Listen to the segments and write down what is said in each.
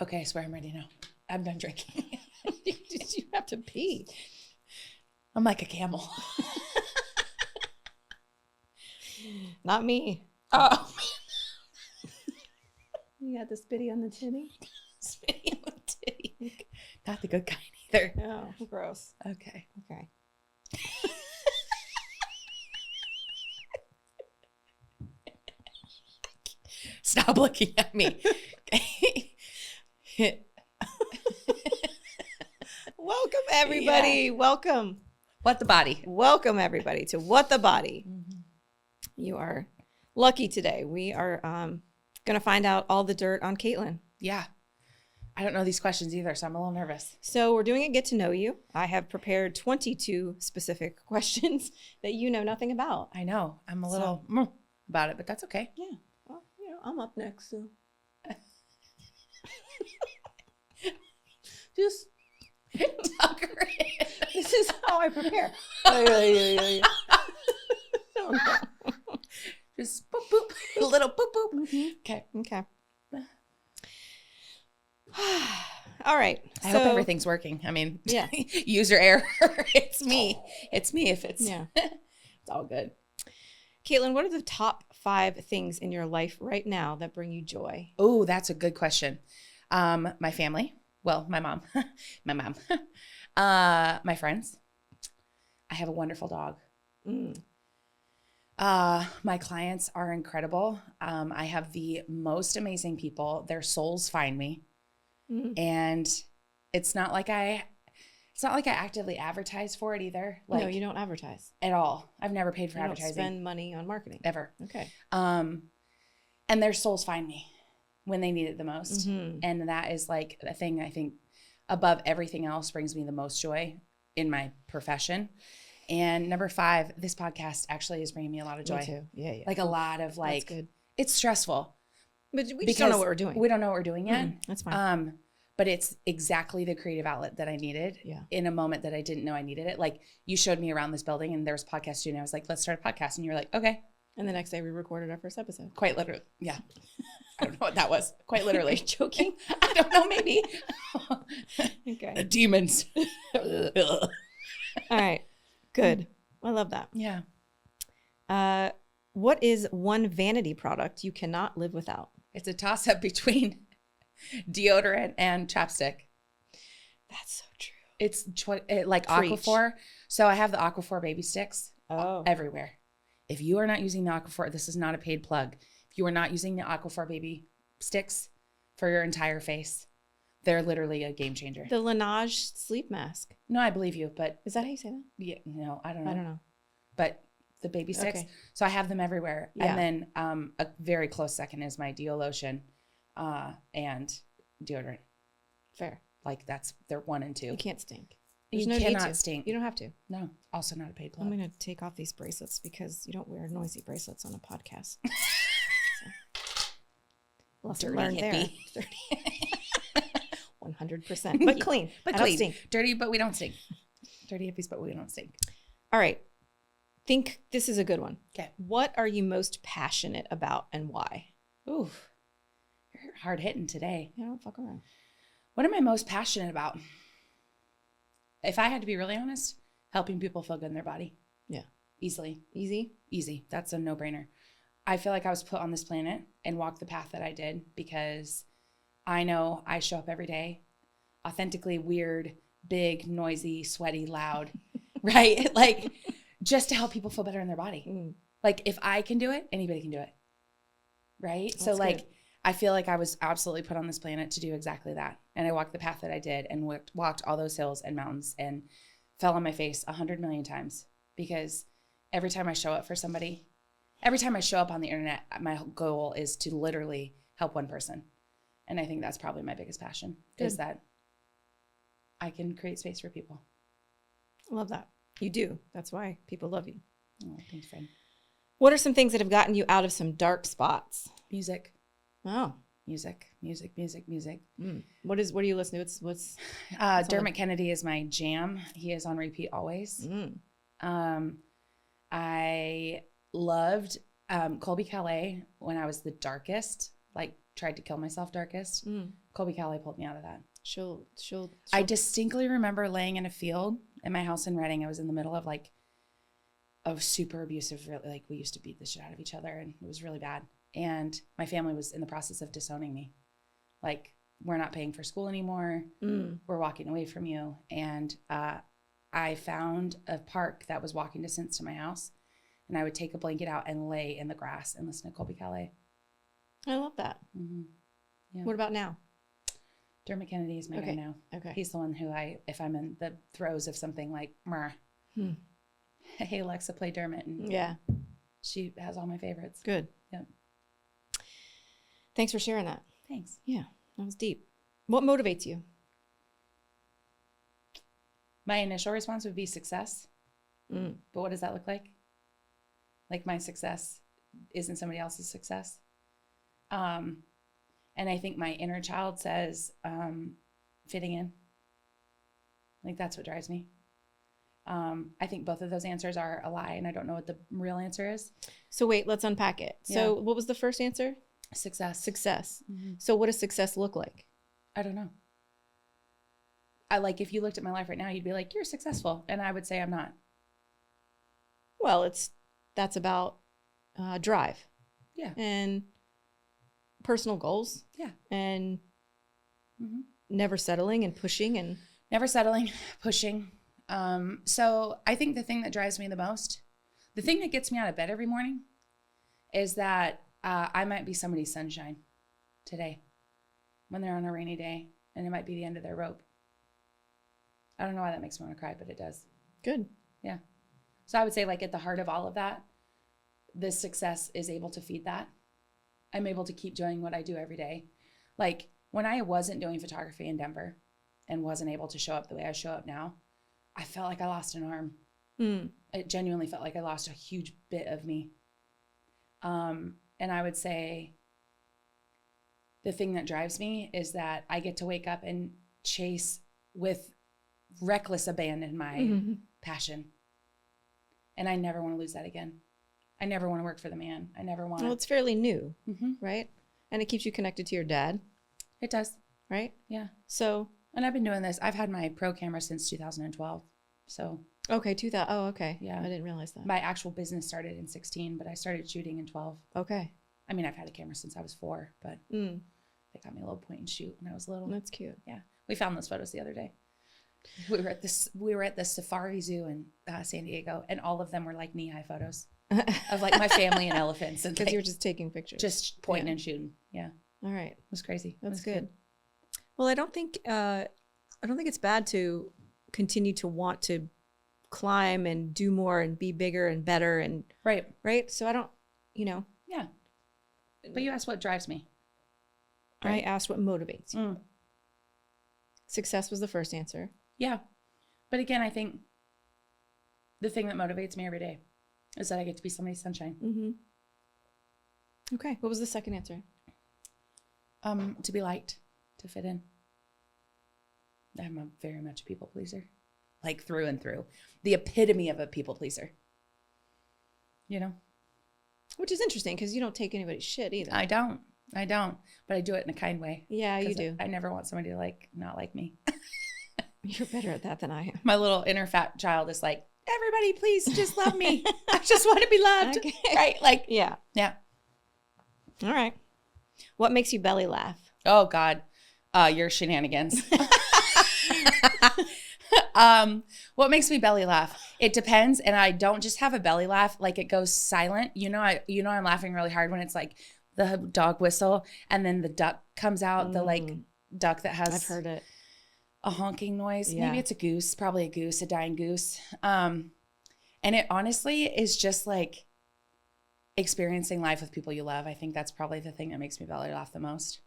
Okay, I swear I'm ready now. I'm done drinking. Did you have to pee? I'm like a camel. Not me. Oh, You got the spitty on the titty? spitting on the titty. Not the good kind either. No, gross. Okay. Okay. Stop looking at me. Welcome, everybody. Yeah. Welcome. What the body? Welcome, everybody, to What the Body. You are lucky today. We are going to find out all the dirt on Katelyn. Yeah. I don't know these questions either, so I'm a little nervous. So we're doing a get to know you. I have prepared 22 specific questions that you know nothing about. I know. I'm a little about it, but that's okay. Yeah. Well, I'm up next, so. Just Tucker in. this is how I prepare. Yeah. Oh, no. Just boop, boop. A little boop, boop. Mm-hmm. Okay. Okay. All right. I hope everything's working. I mean, Yeah. user error. It's me. It's me if it's, Yeah. it's all good. Katelyn, what are the top 5 things in your life right now that bring you joy? Oh, that's a good question. My family. Well, my mom. My mom. My friends. I have a wonderful dog. My clients are incredible. I have the most amazing people. Their souls find me. And it's not like I actively advertise for it either. Like, No, you don't advertise. at all. I've never paid for You don't advertising spend money on marketing. ever. Okay. And their souls find me when they need it the most. And that is like a thing I think above everything else brings me the most joy in my profession. And number 5, this podcast actually is bringing me a lot of joy. Me too. Yeah. Like a lot of That's good. it's stressful. But we just don't know what we're doing. We don't know what we're doing yet. That's fine. But it's exactly the creative outlet that I needed in a moment that I didn't know I needed it. Like you showed me around this building and there was a podcast studio. I was like, let's start a podcast. And you were like, okay. And the next day we recorded our first episode. Quite literally. Yeah. I don't know what that was. Quite literally. Joking? I don't know, maybe. Okay. The demons. All right. Good. I love that. Yeah. What is one vanity product you cannot live without? It's a toss-up between deodorant and chapstick. That's so true. It's like Preach. Aquaphor. So I have the Aquaphor baby sticks Oh. everywhere. If you are not using the Aquaphor, this is not a paid plug. If you are not using the Aquaphor baby sticks for your entire face, they're literally a game changer. The Laneige sleep mask. No, I believe you, but Is that how you say that? yeah, no, I don't know. I don't know. But the baby sticks. Okay. So I have them everywhere. Yeah. And then a very close second is my Deo lotion and deodorant. Fair. Like they're 1 and 2. You can't stink. You There's no need cannot to. stink. You don't have to. No, also not a paid plug. I'm going to take off these bracelets because you don't wear noisy bracelets on a podcast. Lesson Dirty learned hippie. there. 100%. But clean. But I don't clean. stink. Dirty, but we don't stink. Dirty hippies, but we don't stink. All right. Think this is a good one. Okay. What are you most passionate about and why? Ooh, you're hard hitting today. Yeah, don't fuck around. What am I most passionate about? If I had to be really honest, helping people feel good in their body. Yeah. Easily. Easy? That's a no-brainer. I feel like I was put on this planet and walked the path that I did because I know I show up every day authentically weird, big, noisy, sweaty, loud, right? Like just to help people feel better in their body. Like if I can do it, anybody can do it. Right? That's so like, good. I feel like I was absolutely put on this planet to do exactly that. And I walked the path that I did and walked all those hills and mountains and fell on my face 100 million times because every time I show up for somebody, every time I show up on the internet, my goal is to literally help one person. And I think that's probably my biggest passion is that I can create space for people. I love that. You do. That's why people love you. Oh, thanks, friend. What are some things that have gotten you out of some dark spots? Music. Oh. Music. What do you listen to? What's Dermot Kennedy is my jam. He is on repeat always. I loved Colby Calais when I was the darkest. like tried to kill myself darkest, Colby Callie pulled me out of that. She'll I distinctly remember laying in a field in my house in Reading. I was in the middle of like a super abusive, like we used to beat the shit out of each other and it was really bad. And my family was in the process of disowning me. Like, we're not paying for school anymore. We're walking away from you. And I found a park that was walking distance to my house. And I would take a blanket out and lay in the grass and listen to Colby Callie. I love that. Yeah. What about now? Dermot Kennedy is my guy now. Okay. He's the one who if I'm in the throes of something like, hey, Alexa, play Dermot. And yeah. She has all my favorites. Good. Yep. Thanks for sharing that. Thanks. Yeah, that was deep. What motivates you? My initial response would be success. But what does that look like? Like, my success isn't somebody else's success. And I think my inner child says fitting in. Like, that's what drives me. I think both of those answers are a lie, and I don't know what the real answer is. So wait, let's unpack it. So what was the first answer? Success. Success. So what does success look like? I don't know. If you looked at my life right now, you'd be like, you're successful. And I would say I'm not. Well, that's about drive. Yeah. And personal goals. Yeah. And never settling and pushing and. Never settling, pushing. So I think the thing that drives me the most, the thing that gets me out of bed every morning is that I might be somebody's sunshine today when they're on a rainy day and it might be the end of their rope. I don't know why that makes me want to cry, but it does. Good. Yeah. So I would say, like, at the heart of all of that, this success is able to feed that. I'm able to keep doing what I do every day. Like, when I wasn't doing photography in Denver and wasn't able to show up the way I show up now, I felt like I lost an arm. It genuinely felt like I lost a huge bit of me. And I would say the thing that drives me is that I get to wake up and chase with reckless abandon my passion. And I never want to lose that again. I never want to work for the man. I never want to. Well, it's fairly new, right? And it keeps you connected to your dad. It does. Right? Yeah. So. And I've been doing this. I've had my pro camera since 2012. So. Okay, 2000. Oh, okay. Yeah. I didn't realize that. My actual business started in 16, but I started shooting in 12. Okay. I mean, I've had a camera since I was 4, but they got me a little point and shoot when I was little. That's cute. Yeah. We found those photos the other day. We were at the Safari Zoo in San Diego, and all of them were like knee-high photos of like my family and elephants. And because you were just taking pictures. Just pointing and shooting. Yeah. All right. It was crazy. That's good. Well, I don't think it's bad to continue to want to climb and do more and be bigger and better and right. So I don't, Yeah. But you asked what drives me. Right? I asked what motivates you. Success was the first answer. Yeah. But again, I think the thing that motivates me every day is that I get to be somebody's sunshine. Okay. What was the second answer? To be liked, to fit in. I'm very much a people pleaser, like through and through. The epitome of a people pleaser. Which is interesting because you don't take anybody's shit either. I don't. But I do it in a kind way. Yeah, you do. I never want somebody to not like me. You're better at that than I am. My little inner fat child is like, everybody, please just love me. I just want to be loved. Okay. Right? Yeah. All right. What makes you belly laugh? Oh God, your shenanigans. What makes me belly laugh? It depends, and I don't just have a belly laugh. Like, it goes silent. I'm laughing really hard when it's like the dog whistle, and then the duck comes out. The duck that has. I've heard it. A honking noise. Yeah. Maybe it's a goose. Probably a goose. A dying goose. And it honestly is just like experiencing life with people you love. I think that's probably the thing that makes me belly laugh the most.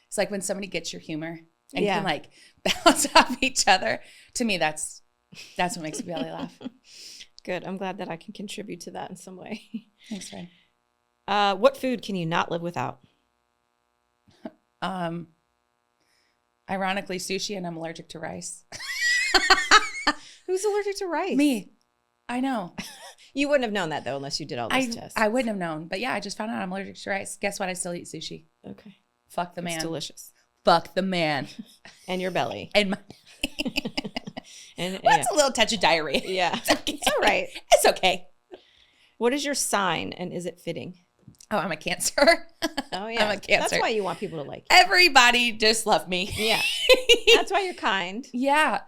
It's like when somebody gets your humor and can like bounce off each other. To me, that's what makes me belly laugh. Good. I'm glad that I can contribute to that in some way. Thanks, Ray. What food can you not live without? Ironically, sushi, and I'm allergic to rice. Who's allergic to rice? Me. I know. You wouldn't have known that though unless you did all those tests. I wouldn't have known. But yeah, I just found out I'm allergic to rice. Guess what? I still eat sushi. Okay. Fuck the man. It's delicious. Fuck the man. And your belly. And my and it's a little touch of diarrhea. Yeah. It's okay. It's all right. It's okay. What is your sign and is it fitting? Oh, I'm a Cancer. Oh yeah. I'm a Cancer. That's why you want people to like you. Everybody just love me. Yeah. That's why you're kind. Yeah.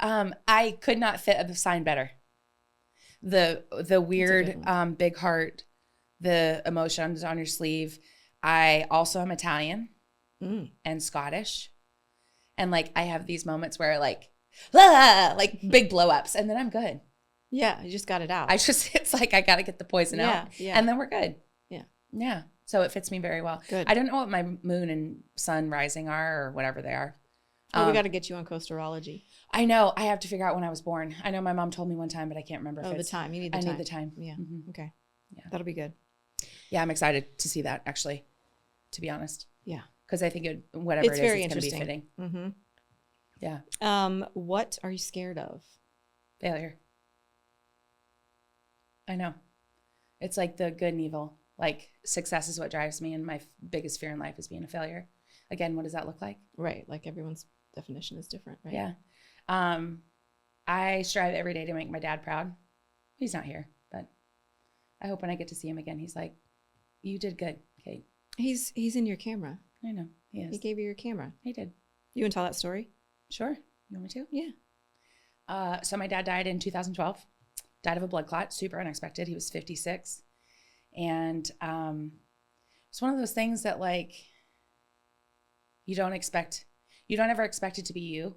I could not fit a sign better. The weird big heart, the emotions on your sleeve. I also am Italian and Scottish. And like I have these moments where like big blow ups and then I'm good. Yeah, you just got it out. It's like I got to get the poison out. Yeah. And then we're good. Yeah. Yeah. So it fits me very well. Good. I don't know what my moon and sun rising are or whatever they are. Oh, we got to get you on coasterology. I know. I have to figure out when I was born. I know my mom told me one time, but I can't remember. The time. You need the time. I need the time. Yeah. Mm-hmm. Okay. Yeah. That'll be good. Yeah, I'm excited to see that actually, to be honest. Yeah. Because I think it's very it's going to interesting. be fitting. Mm-hmm. Yeah. What are you scared of? Failure. I know. It's like the good and evil. Like success is what drives me, and my biggest fear in life is being a failure. Again, what does that look like? Right. Like everyone's definition is different, right? Yeah. I strive every day to make my dad proud. He's not here, but I hope when I get to see him again, he's like, "You did good, Kate." He's in your camera. I know he is. He gave you your camera. He did. You want to tell that story? Sure. You want me to? Yeah. So my dad died in 2012. Died of a blood clot. Super unexpected. He was 56, and it's one of those things that like you don't ever expect it to be you.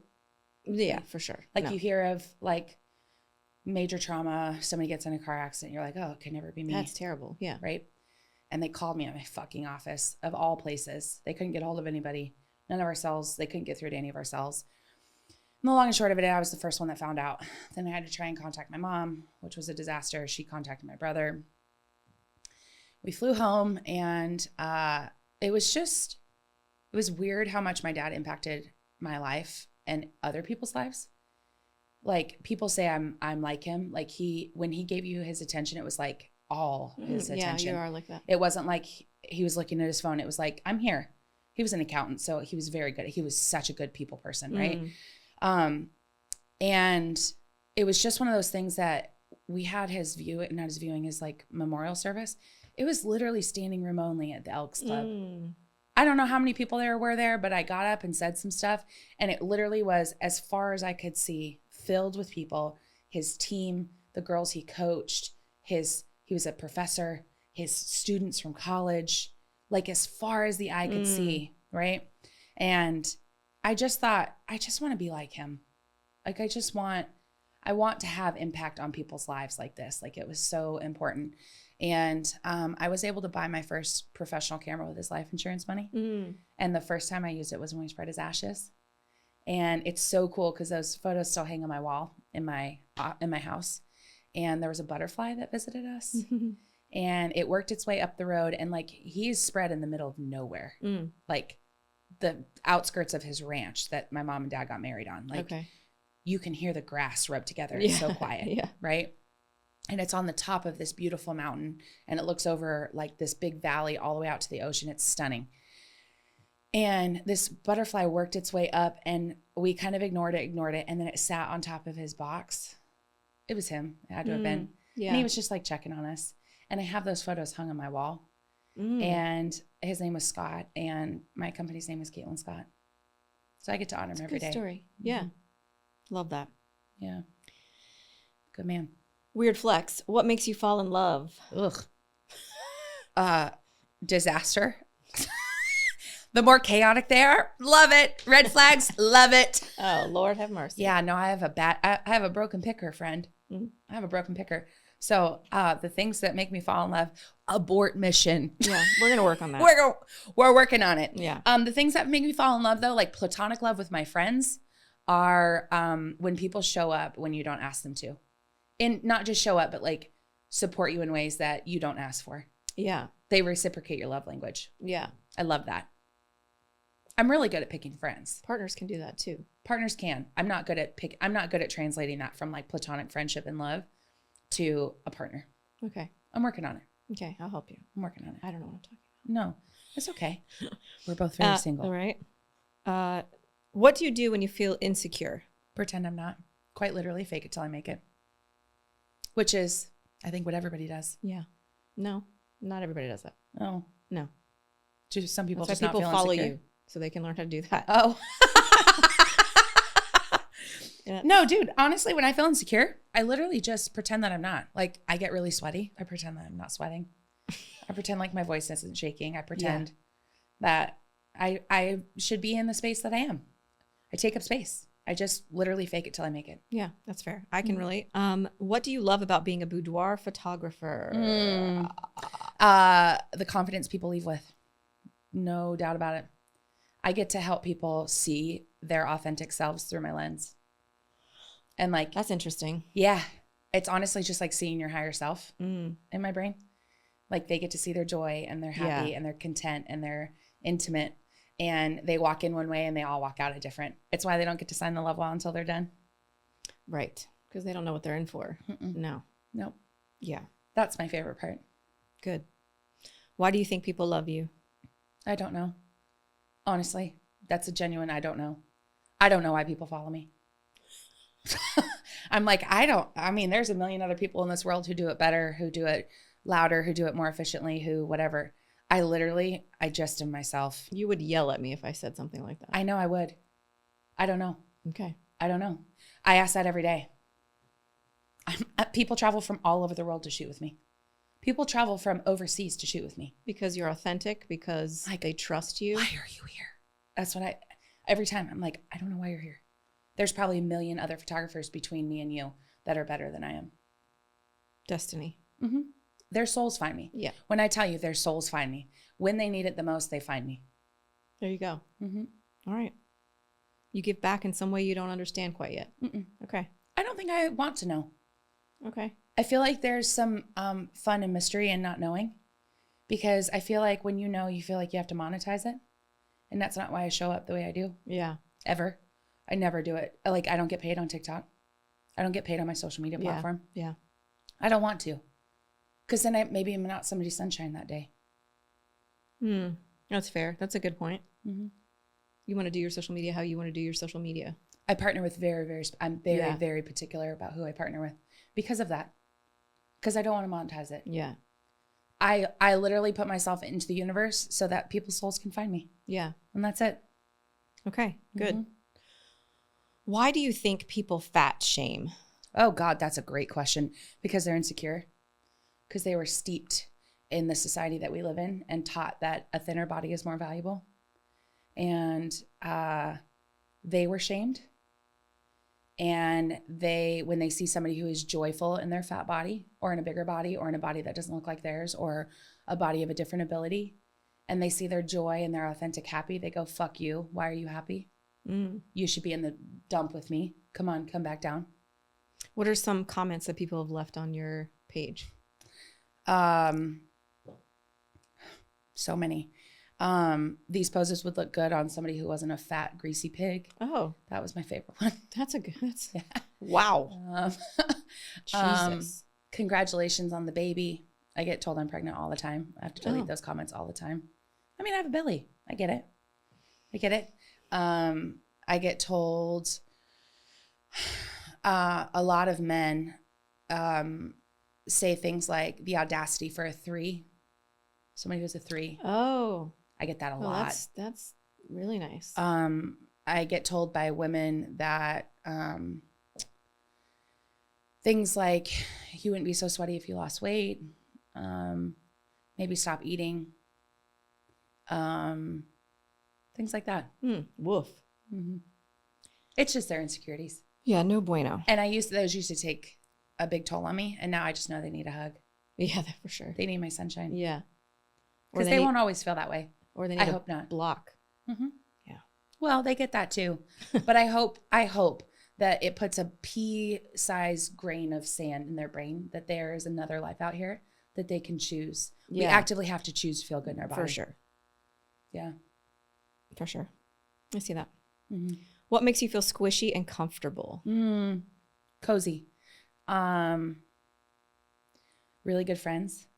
Yeah, for sure. Like No. you hear of like major trauma, somebody gets in a car accident, you're like, oh, it can never be me. That's terrible. Yeah. Right. And they called me at my fucking office of all places. They couldn't get hold of anybody. None of our cells, they couldn't get through to any of our cells. And the long and short of it, I was the first one that found out. Then I had to try and contact my mom, which was a disaster. She contacted my brother. We flew home, and it was weird how much my dad impacted my life and other people's lives. Like people say I'm like him. Like when he gave you his attention, it was like all his attention. Yeah, you are like that. It wasn't like he was looking at his phone. It was like, I'm here. He was an accountant, so he was very good. He was such a good people person, right? And it was just one of those things that we had his like memorial service. It was literally standing room only at the Elks Club. I don't know how many people were there, but I got up and said some stuff, and it literally was, as far as I could see, filled with people. His team, the girls he coached, he was a professor, his students from college, like as far as the eye could see, right? And I just thought, I just want to be like him. Like I want to have impact on people's lives like this. Like it was so important. And I was able to buy my first professional camera with his life insurance money. And the first time I used it was when we spread his ashes. And it's so cool because those photos still hang on my wall in my house. And there was a butterfly that visited us. And it worked its way up the road. And like he's spread in the middle of nowhere. Like the outskirts of his ranch that my mom and dad got married on. Like you can hear the grass rub together. It's so quiet, right? And it's on the top of this beautiful mountain, and it looks over like this big valley all the way out to the ocean. It's stunning. And this butterfly worked its way up, and we kind of ignored it, and then it sat on top of his box. It was him. It had to have been. Yeah. And he was just like checking on us. And I have those photos hung on my wall. And his name was Scott, and my company's name is Katelyn Scott. So I get to honor him every day. Good story. Yeah. Love that. Yeah. Good man. Weird flex. What makes you fall in love? Disaster. The more chaotic they are, love it. Red flags, love it. Oh, Lord have mercy. Yeah, no, I have a broken picker, friend. I have a broken picker. So the things that make me fall in love, abort mission. Yeah, we're going to work on that. We're working on it. Yeah. The things that make me fall in love, though, like platonic love with my friends, are when people show up when you don't ask them to. And not just show up, but like support you in ways that you don't ask for. Yeah. They reciprocate your love language. Yeah. I love that. I'm really good at picking friends. Partners can do that too. Partners can. I'm not good at translating that from like platonic friendship and love to a partner. Okay. I'm working on it. Okay. I'll help you. I'm working on it. I don't know what I'm talking No, it's okay. We're both very single. All right. What do you do when you feel insecure? Pretend I'm not. Quite literally fake it till I make it. Which is, I think, what everybody does. Yeah. No, not everybody does that. Oh. No. Just some people That's just why people not feel follow insecure. you so they can learn how to do that. Oh. Yeah. No, dude, honestly, when I feel insecure, I literally just pretend that I'm not. Like, I get really sweaty. I pretend that I'm not sweating. I pretend like my voice isn't shaking. I pretend that I should be in the space that I am. I take up space. I just literally fake it till I make it. Yeah, that's fair. I can relate. What do you love about being a boudoir photographer? The confidence people leave with. No doubt about it. I get to help people see their authentic selves through my lens. And like, That's interesting. yeah, it's honestly just like seeing your higher self in my brain. Like they get to see their joy and they're happy and they're content and they're intimate and they walk in one way and they all walk out a different. It's why they don't get to sign the love wall until they're done. Right. Because they don't know what they're in for. No. Nope. Yeah. That's my favorite part. Good. Why do you think people love you? I don't know. Honestly, that's a genuine I don't know. I don't know why people follow me. I'm like, there's a million other people in this world who do it better, who do it louder, who do it more efficiently, who whatever. I just am myself. You would yell at me if I said something like that. I know I would. I don't know. Okay. I don't know. I ask that every day. People travel from all over the world to shoot with me. People travel from overseas to shoot with me. Because you're authentic, because they trust you. Why are you here? That's what every time I'm like, I don't know why you're here. There's probably a million other photographers between me and you that are better than I am. Destiny. Mm-hmm. Their souls find me. Yeah. When I tell you their souls find me, when they need it the most, they find me. There you go. Mm-hmm. All right. You give back in some way you don't understand quite yet. Mm-mm. Okay. I don't think I want to know. Okay. I feel like there's some fun and mystery in not knowing, because I feel like when you know, you feel like you have to monetize it. And that's not why I show up the way I do. Yeah. Ever. I never do it. Like, I don't get paid on TikTok. I don't get paid on my social media platform. Yeah. I don't want to. Because then maybe I'm not somebody's sunshine that day. That's fair. That's a good point. Mm-hmm. You want to do your social media how you want to do your social media. I partner with I'm very particular about who I partner with because of that. Because I don't want to monetize it. Yeah. I literally put myself into the universe so that people's souls can find me. Yeah. And that's it. Okay, good. Mm-hmm. Why do you think people fat shame? Oh God, that's a great question. Because they're insecure. Because they were steeped in the society that we live in and taught that a thinner body is more valuable. And they were shamed. And when they see somebody who is joyful in their fat body or in a bigger body or in a body that doesn't look like theirs or a body of a different ability, and they see their joy and their authentic happy, they go, fuck you. Why are you happy? You should be in the dump with me. Come on, come back down. What are some comments that people have left on your page? So many. These poses would look good on somebody who wasn't a fat, greasy pig. Oh, that was my favorite one. Yeah. Wow. Jesus. Congratulations on the baby. I get told I'm pregnant all the time. I have to delete those comments all the time. I mean, I have a belly. I get it. I get told a lot of men say things like the audacity for a 3. Somebody who's a 3. Oh. I get that a lot. That's really nice. I get told by women that things like, you wouldn't be so sweaty if you lost weight. Maybe stop eating. Things like that. Woof. Mm-hmm. It's just their insecurities. Yeah, no bueno. And those used to take a big toll on me. And now I just know they need a hug. Yeah, that for sure. They need my sunshine. Yeah. Because they won't always feel that way. Or they need I hope not. Block. Mm-hmm. Yeah. Well, they get that too. But I hope that it puts a pea-sized grain of sand in their brain that there is another life out here that they can choose. Yeah. We actively have to choose to feel good in our body. For sure. Yeah. For sure. I see that. Mm-hmm. What makes you feel squishy and comfortable? Cozy. really good friends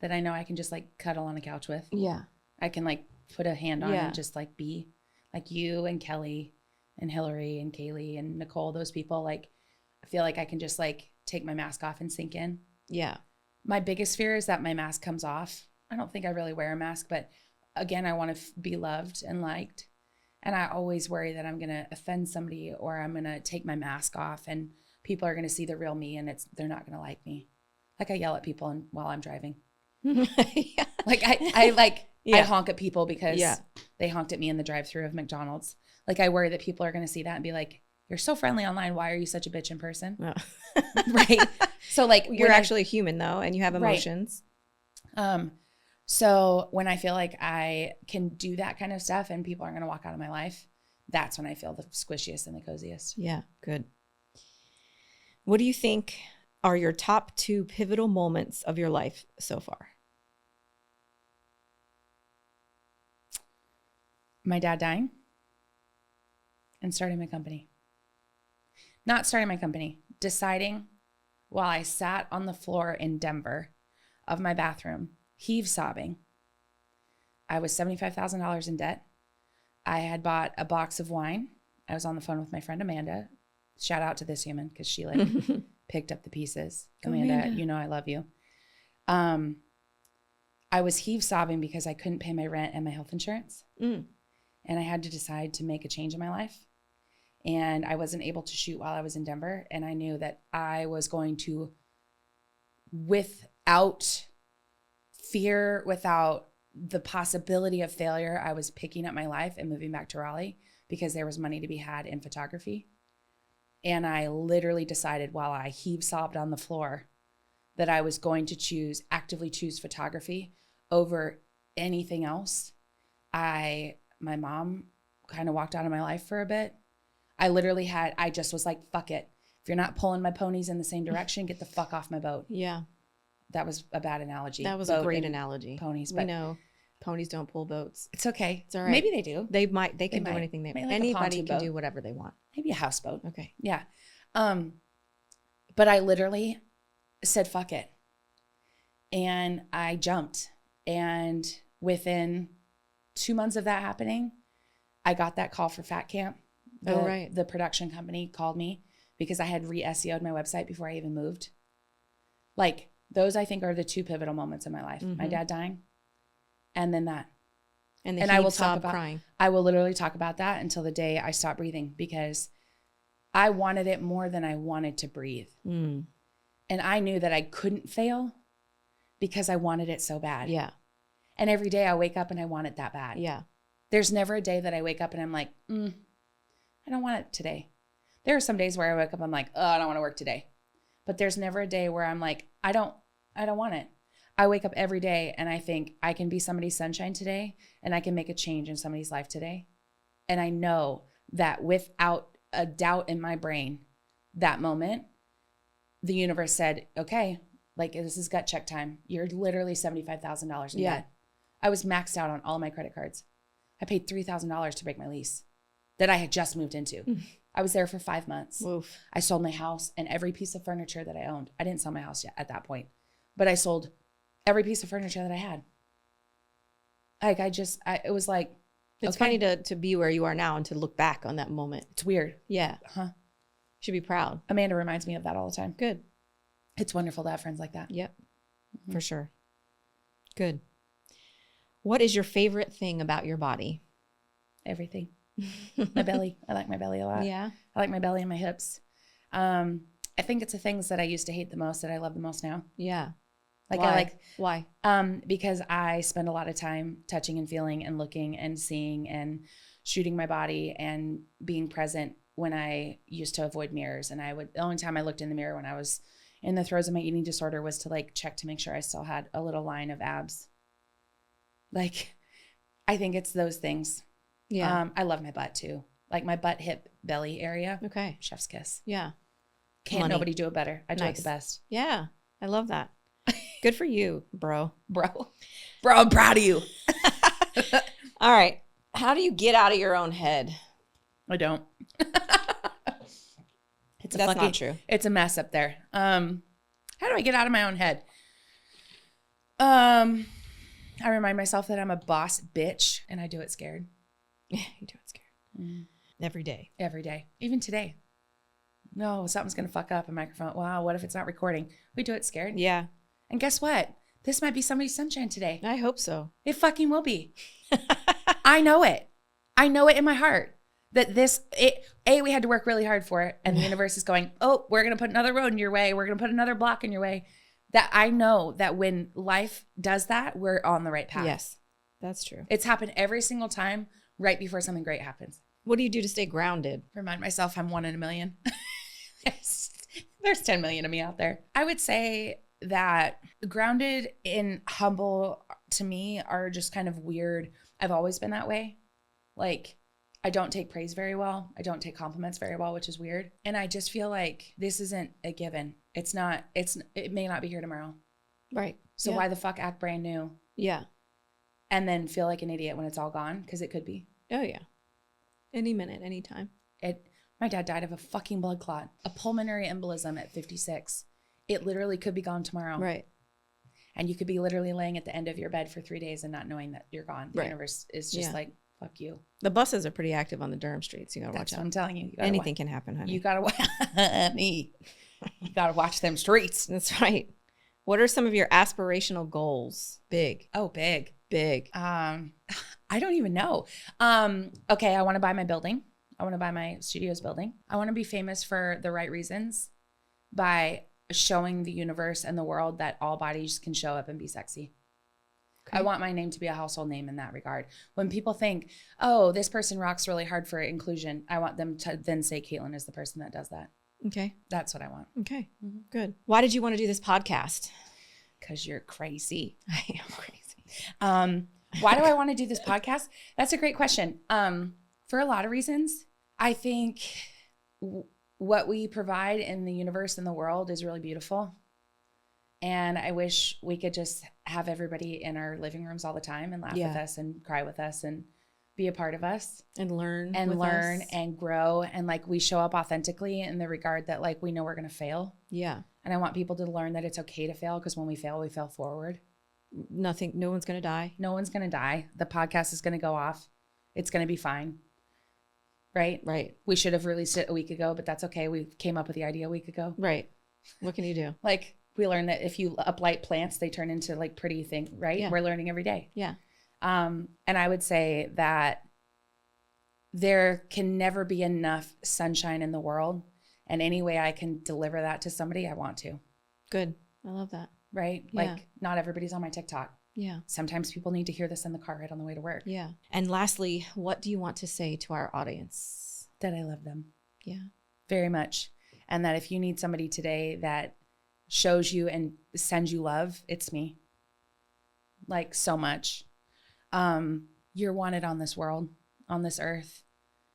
that I know I can just like cuddle on a couch with. Yeah. I can like put a hand on and just like be like you and Kelly and Hillary and Kaylee and Nicole, those people. Like, I feel like I can just like take my mask off and sink in. Yeah. My biggest fear is that my mask comes off. I don't think I really wear a mask, but again, I want to be loved and liked. And I always worry that I'm going to offend somebody or I'm going to take my mask off and people are going to see the real me and they're not going to like me. Like I yell at people while I'm driving. Yeah. Like I honk at people because they honked at me in the drive-thru of McDonald's. Like I worry that people are going to see that and be like, you're so friendly online. Why are you such a bitch in person? Oh. Right. So like you're actually human though, and you have emotions. Right. So when I feel like I can do that kind of stuff and people aren't going to walk out of my life, that's when I feel the squishiest and the coziest. Yeah. Good. What do you think are your top 2 pivotal moments of your life so far? My dad dying and starting my company. Not starting my company, deciding while I sat on the floor in Denver of my bathroom, heave sobbing. I was $75,000 in debt. I had bought a box of wine. I was on the phone with my friend Amanda. Shout out to this human because she like picked up the pieces. Amanda, you know I love you. I was heave sobbing because I couldn't pay my rent and my health insurance. And I had to decide to make a change in my life. And I wasn't able to shoot while I was in Denver. And I knew that I was going to, without fear, without the possibility of failure, I was picking up my life and moving back to Raleigh because there was money to be had in photography. And I literally decided while I heave sobbed on the floor that I was going to actively choose photography over anything else. My mom kind of walked out of my life for a bit. I just was like, fuck it. If you're not pulling my ponies in the same direction, get the fuck off my boat. Yeah. That was a bad analogy. That was a great analogy. Ponies. But we know ponies don't pull boats. It's okay. It's all right. Maybe they do. They can do anything they want. Like anybody can do whatever they want. Maybe a houseboat. Okay. Yeah. But I literally said, fuck it. And I jumped. And within 2 months of that happening, I got that call for Fat Camp. The production company called me because I had re-SEO'd my website before I even moved. Like those, I think, are the 2 pivotal moments in my life. My dad dying and then that. And I will talk about crying. I will literally talk about that until the day I stop breathing because I wanted it more than I wanted to breathe. And I knew that I couldn't fail because I wanted it so bad. Yeah. And every day I wake up and I want it that bad. Yeah. There's never a day that I wake up and I'm like, I don't want it today. There are some days where I wake up, I'm like, oh, I don't want to work today. But there's never a day where I'm like, I don't want it. I wake up every day and I think I can be somebody's sunshine today and I can make a change in somebody's life today. And I know that without a doubt in my brain, that moment, the universe said, okay, like this is gut check time. You're literally $75,000 in debt. I was maxed out on all my credit cards. I paid $3,000 to break my lease that I had just moved into. I was there for 5 months. Oof. I sold my house and every piece of furniture that I owned. I didn't sell my house yet at that point, but I sold every piece of furniture that I had. Like it was like, it's funny to be where you are now and to look back on that moment. It's weird. Yeah. Should be proud. Amanda reminds me of that all the time. Good. It's wonderful to have friends like that. Yep. For sure. Good. What is your favorite thing about your body? Everything. My belly. I like my belly a lot. Yeah. I like my belly and my hips. I think it's the things that I used to hate the most that I love the most now. Yeah. Like Why? Because I spend a lot of time touching and feeling and looking and seeing and shooting my body and being present when I used to avoid mirrors. And the only time I looked in the mirror when I was in the throes of my eating disorder was to like check to make sure I still had a little line of abs. Like, I think it's those things. Yeah. I love my butt too. Like my butt, hip, belly area. Okay. Chef's kiss. Yeah. Can't nobody do it better. I do it the best. Yeah. I love that. Good for you, bro. Bro, I'm proud of you. All right. How do you get out of your own head? I don't. That's not true. It's a mess up there. How do I get out of my own head? I remind myself that I'm a boss bitch and I do it scared. Yeah, you do it scared. Every day. Every day. Even today. No, something's going to fuck up a microphone. Wow, what if it's not recording? We do it scared. Yeah. And guess what? This might be somebody's sunshine today. I hope so. It fucking will be. I know it. I know it in my heart that we had to work really hard for it. And the universe is going, oh, we're going to put another road in your way. We're going to put another block in your way. That I know that when life does that, we're on the right path. Yes, that's true. It's happened every single time right before something great happens. What do you do to stay grounded? Remind myself I'm 1 in a million. There's 10 million of me out there. I would say that grounded and humble to me are just kind of weird. I've always been that way. Like, I don't take praise very well. I don't take compliments very well, which is weird. And I just feel like this isn't a given. It may not be here tomorrow. Right. So why the fuck act brand new? Yeah. And then feel like an idiot when it's all gone? Because it could be. Oh, yeah. Any minute, any time. My dad died of a fucking blood clot, a pulmonary embolism at 56. It literally could be gone tomorrow. Right. And you could be literally laying at the end of your bed for 3 days and not knowing that you're gone. The universe is just like, fuck you. The buses are pretty active on the Durham streets. You got to watch out. I'm telling you. Anything can happen, honey. You got to watch them streets. That's right. What are some of your aspirational goals? Big. Oh, big. Big. I don't even know. Okay, I want to buy my building. I want to buy my studio's building. I want to be famous for the right reasons by showing the universe and the world that all bodies can show up and be sexy. Okay. I want my name to be a household name in that regard. When people think, oh, this person rocks really hard for inclusion, I want them to then say Katelyn is the person that does that. Okay. That's what I want. Okay. Mm-hmm. Good. Why did you want to do this podcast? Because you're crazy. I am crazy. Why do I want to do this podcast? That's a great question. For a lot of reasons. I think what we provide in the universe and the world is really beautiful. And I wish we could just have everybody in our living rooms all the time and laugh with us and cry with us and be a part of us. And learn and grow. And like we show up authentically in the regard that like we know we're going to fail. Yeah. And I want people to learn that it's okay to fail because when we fail forward. No one's going to die. No one's going to die. The podcast is going to go off. It's going to be fine. Right? Right. We should have released it a week ago, but that's okay. We came up with the idea a week ago. Right. What can you do? Like we learned that if you uplight plants, they turn into like pretty thing, right? Yeah. We're learning every day. Yeah. And I would say that there can never be enough sunshine in the world. And any way I can deliver that to somebody, I want to. Good. I love that. Right? Yeah. Like not everybody's on my TikTok. Yeah. Sometimes people need to hear this in the car right on the way to work. Yeah. And lastly, what do you want to say to our audience? That I love them. Yeah. Very much. And that if you need somebody today that shows you and sends you love, it's me. Like so much. You're wanted on this world, on this earth.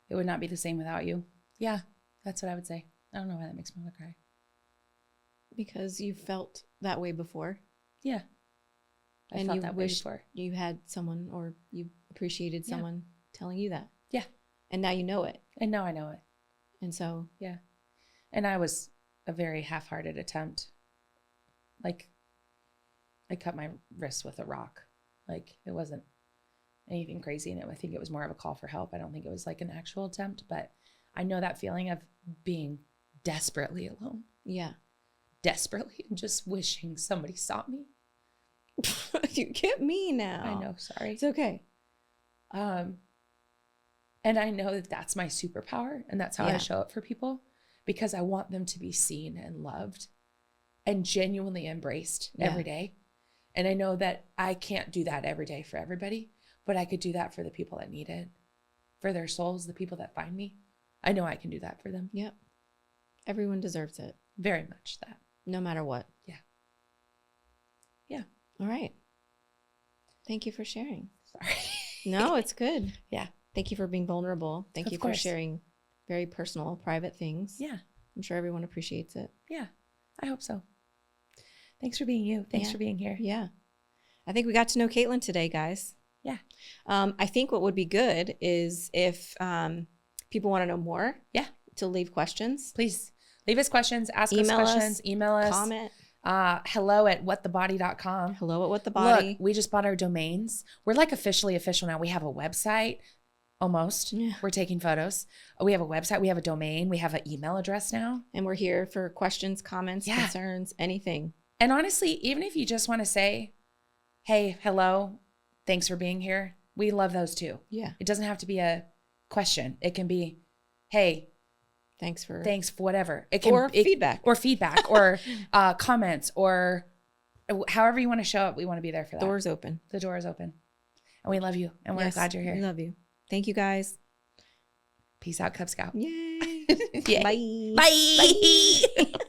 It would not be the same without you. Yeah. That's what I would say. I don't know why that makes me want to cry. Because you felt that way before. Yeah. And you wished you had someone or you appreciated someone telling you that. Yeah. And now you know it. And now I know it. And so. Yeah. And I was a very half-hearted attempt. Like, I cut my wrist with a rock. Like, it wasn't anything crazy. And I think it was more of a call for help. I don't think it was like an actual attempt. But I know that feeling of being desperately alone. Yeah. Desperately and just wishing somebody saw me. You get me now. I know, sorry. It's okay. And I know that that's my superpower and that's how I show up for people because I want them to be seen and loved and genuinely embraced every day. And I know that I can't do that every day for everybody, but I could do that for the people that need it, for their souls, the people that find me. I know I can do that for them. Yep. Everyone deserves it. Very much that. No matter what. Yeah. Yeah. All right. Thank you for sharing. Sorry. No, it's good. Yeah. Thank you for being vulnerable. Thank you for sharing very personal, private things. Yeah. I'm sure everyone appreciates it. Yeah. I hope so. Thanks for being you. Thanks for being here. Yeah. I think we got to know Katelyn today, guys. Yeah. I think what would be good is if people want to know more. Yeah. To leave questions. Please leave us questions, ask us questions, email us. Comment. Hello at whatthebody.com. Hello at whatthebody. Look, we just bought our domains. We're like officially official now. We have a website. Almost. Yeah. We're taking photos. We have a website. We have a domain. We have an email address now. And we're here for questions, comments, concerns, anything. And honestly, even if you just want to say, hey, hello, thanks for being here. We love those too. Yeah. It doesn't have to be a question. It can be, hey, thanks for whatever. Feedback. Or feedback or comments or however you want to show up. We want to be there for that. Doors open. The door is open. And we love you. And we're glad you're here. We love you. Thank you guys. Peace out, Cub Scout. Yay. Yay. Bye. Bye. Bye.